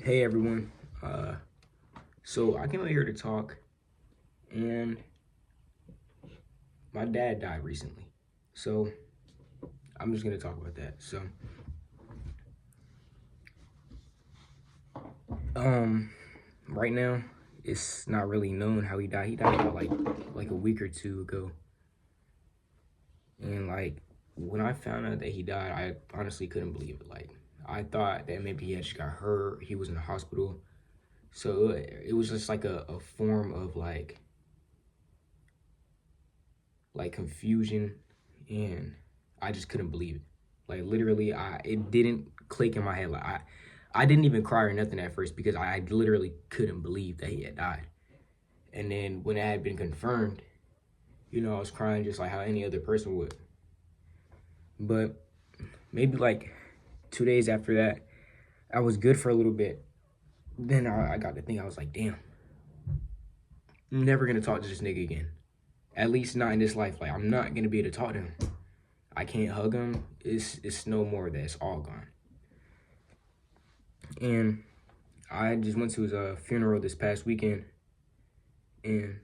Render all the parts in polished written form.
Hey everyone. Uh, so I came out here to talk, and my dad died recently. So I'm just gonna talk about that. Um, right now it's not really known how he died. He died about like a week or two ago, and like when I found out that he died, I honestly couldn't believe it. Like I thought that maybe he had just got hurt. He was in the hospital, so it was just like a form of like confusion, and I just couldn't believe it. Like literally, I it didn't click in my head. Like I didn't even cry or nothing at first because I literally couldn't believe that he had died. And then when it had been confirmed, I was crying just like how any other person would. But maybe like 2 days after that, I was good for a little bit. Then I got to think, I was like, damn, I'm never gonna talk to this nigga again. At least not in this life. Like I'm not gonna be able to talk to him. I can't hug him. It's no more of that. It's all gone. And I just went to his funeral this past weekend, and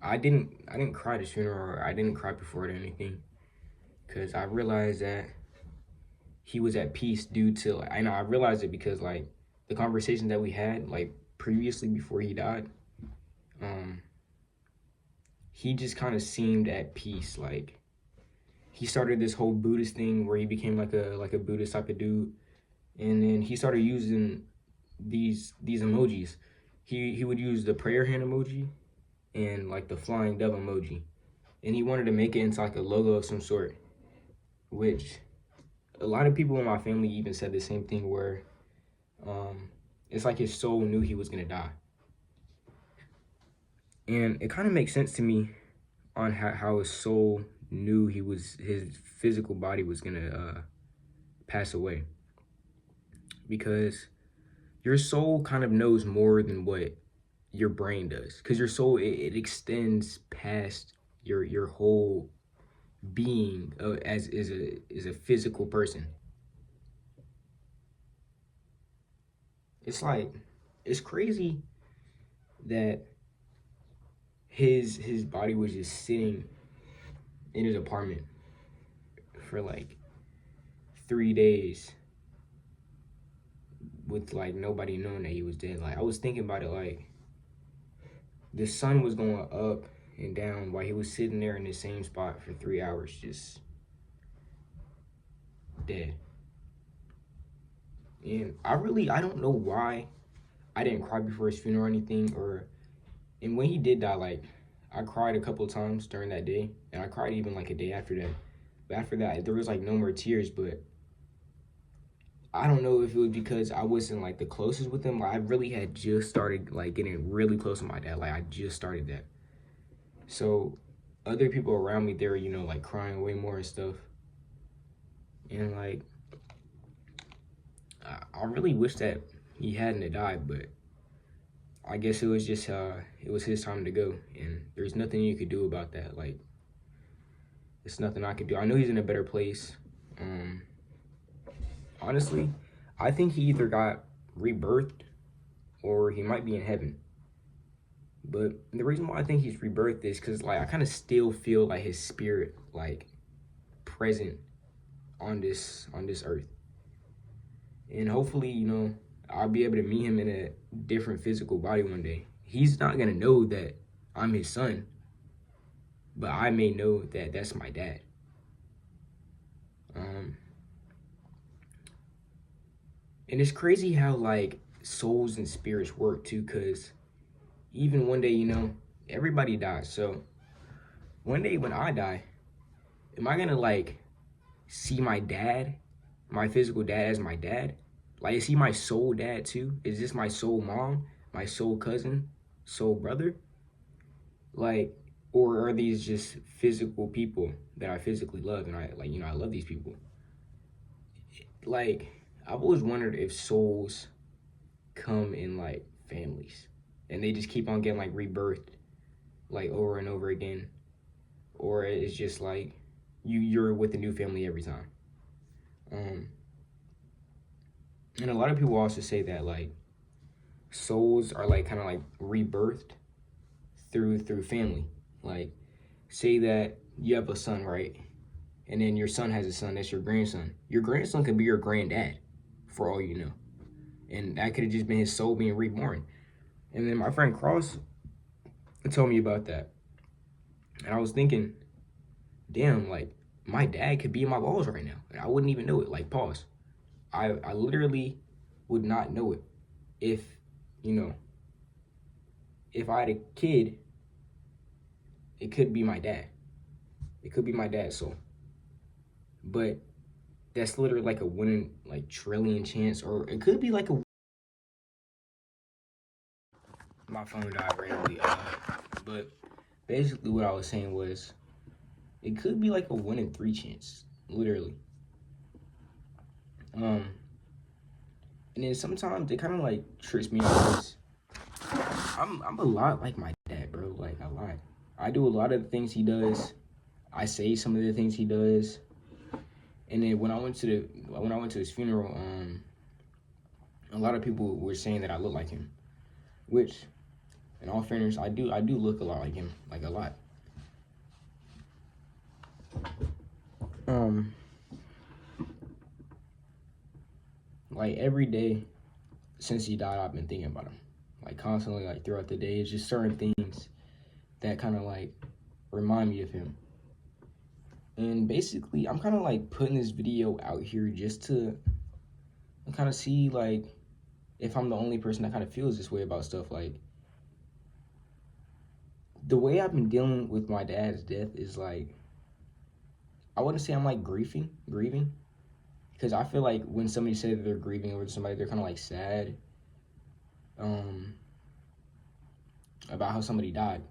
I didn't cry at his funeral. Or I didn't cry before it or anything, because I realized that he was at peace due to I realized it because like the conversation that we had like previously before he died, um, he just kind of seemed at peace. Like he started this whole Buddhist thing where he became like a Buddhist type of dude, and then he started using these emojis. He would use the prayer hand emoji and like the flying dove emoji, and he wanted to make it into like a logo of some sort. Which a lot of people in my family even said the same thing, where um, it's like his soul knew he was gonna die, and it kind of makes sense to me on how his soul knew his physical body was gonna pass away, because your soul kind of knows more than what your brain does, because your soul it extends past your whole being, as is a physical person. It's like it's crazy that his body was just sitting in his apartment for like 3 days with like nobody knowing that he was dead. Like I was thinking about it, like the sun was going up and down while he was sitting there in the same spot for 3 hours, just dead. And I don't know why I didn't cry before his funeral or anything, or and when he did die, like I cried a couple of times during that day, and I cried even like a day after that. But after that, there was like no more tears. But I don't know if it was because I wasn't like the closest with him. Like I really had just started like getting really close to my dad. Like I just started that. So other people around me, they were like crying way more and stuff. And like I really wish that he hadn't died, but I guess it was just it was his time to go, and there's nothing you could do about that. Like it's nothing I could do. I know he's in a better place. Um, Honestly, I think he either got rebirthed or he might be in heaven. But the reason why I think he's rebirthed is because like I kind of still feel like his spirit like present on this earth, and hopefully I'll be able to meet him in a different physical body one day. He's not gonna know that I'm his son, but I may know that that's my dad. Um, and it's crazy how like souls and spirits work too, cause even one day, everybody dies. So one day when I die, am I gonna like see my dad, my physical dad, as my dad? Like, is he my soul dad too? Is this my soul mom, my soul cousin, soul brother? Like, or are these just physical people that I physically love, and I like, I love these people. Like, I've always wondered if souls come in like families, and they just keep on getting like rebirthed like over and over again, or it's just like you're with a new family every time. Um, and a lot of people also say that like souls are like kind of like rebirthed through family. Like, say that you have a son, right? And then your son has a son, that's your grandson. Your grandson could be your granddad, for all you know. And that could have just been his soul being reborn. And then my friend Cross told me about that. And I was thinking, damn, like, my dad could be in my balls right now. And I wouldn't even know it. Like, pause. I literally would not know it if, you know, if I had a kid, it could be my dad. It could be my dad's soul. But that's literally like a 1 in like trillion chance, or it could be like a. My phone died randomly. But basically, what I was saying was, it could be like a 1 in 3 chance, literally. And then sometimes it kind of like tricks me out. Because I'm a lot like my dad, bro. Like a lot. I do a lot of the things he does. I say some of the things he does. And then when I went to his funeral, a lot of people were saying that I look like him, which, in all fairness, I do look a lot like him, like a lot. Like every day since he died, I've been thinking about him, like constantly, like throughout the day. It's just certain things that kind of like remind me of him. And basically, I'm kind of like putting this video out here just to kind of see like if I'm the only person that kind of feels this way about stuff. Like, the way I've been dealing with my dad's death is like, I wouldn't say I'm like grieving, because I feel like when somebody says that they're grieving over somebody, they're kind of like sad about how somebody died.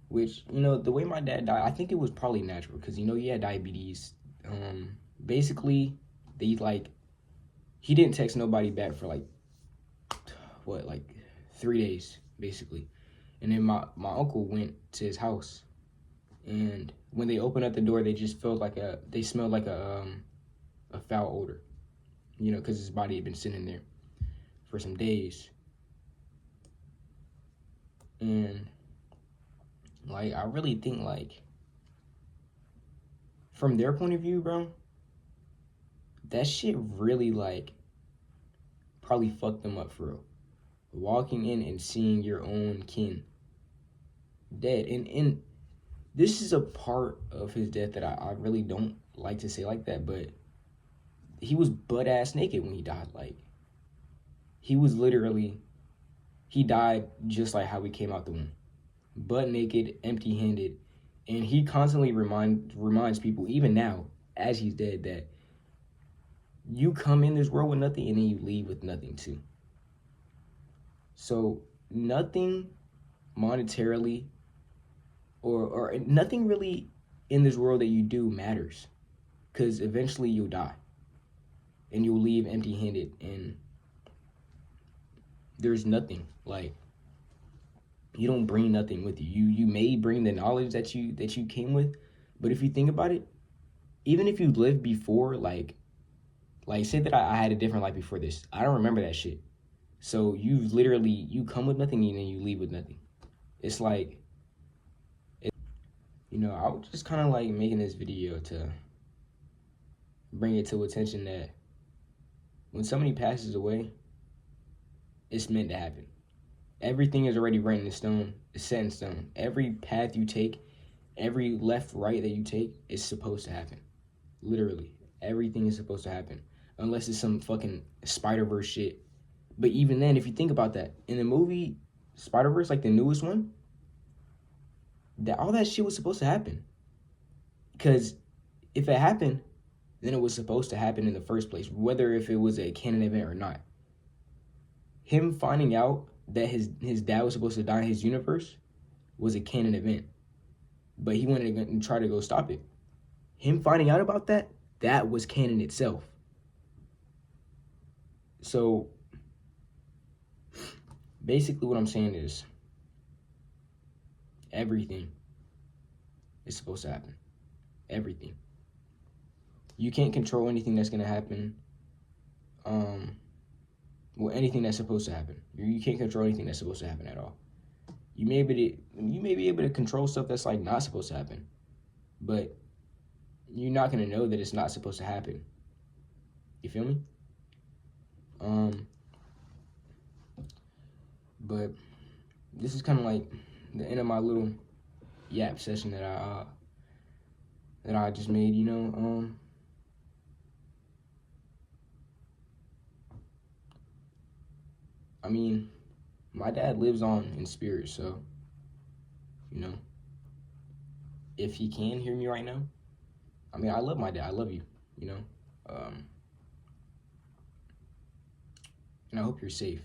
Which, you know, the way my dad died, I think it was probably natural, because, you know, he had diabetes. Basically, he didn't text nobody back for like 3 days, basically. And then my uncle went to his house, and when they opened up the door, they just smelled like a foul odor, you know, because his body had been sitting there for some days. And like, I really think, like, from their point of view, bro, that shit really, like, probably fucked them up for real. Walking in and seeing your own kin dead. And this is a part of his death that I really don't like to say like that, but he was butt-ass naked when he died. Like, he was literally, he died just like how we came out the womb. Butt naked, empty-handed. And he constantly reminds people, even now, as he's dead, that you come in this world with nothing and then you leave with nothing too. So nothing monetarily or nothing really in this world that you do matters, because eventually you'll die and you'll leave empty-handed, and there's nothing. Like, you don't bring nothing with you. You may bring the knowledge that you came with, but if you think about it, even if you lived before, like say that I had a different life before this, I don't remember that shit. So you come with nothing and then you leave with nothing. It's like, you know, I was just kind of like making this video to bring it to attention that when somebody passes away, it's meant to happen. Everything is already written in stone. It's set in stone. Every path you take, every left, right that you take is supposed to happen. Literally. Everything is supposed to happen. Unless it's some fucking Spider-Verse shit. But even then, if you think about that, in the movie Spider-Verse, like the newest one, all that shit was supposed to happen. Because if it happened, then it was supposed to happen in the first place, whether if it was a canon event or not. Him finding out that his dad was supposed to die in his universe was a canon event, but he wanted to try to go stop it. Him finding out about that was canon itself. So basically what I'm saying is, everything is supposed to happen. Everything. You can't control anything that's going to happen well, anything that's supposed to happen. You can't control anything that's supposed to happen at all. You may be able to control stuff that's like not supposed to happen, but you're not gonna know that it's not supposed to happen. You feel me? But this is kind of like the end of my little yap session that I just made. I mean, my dad lives on in spirit, so if he can hear me right now, I mean, I love my dad. I love you. And I hope you're safe.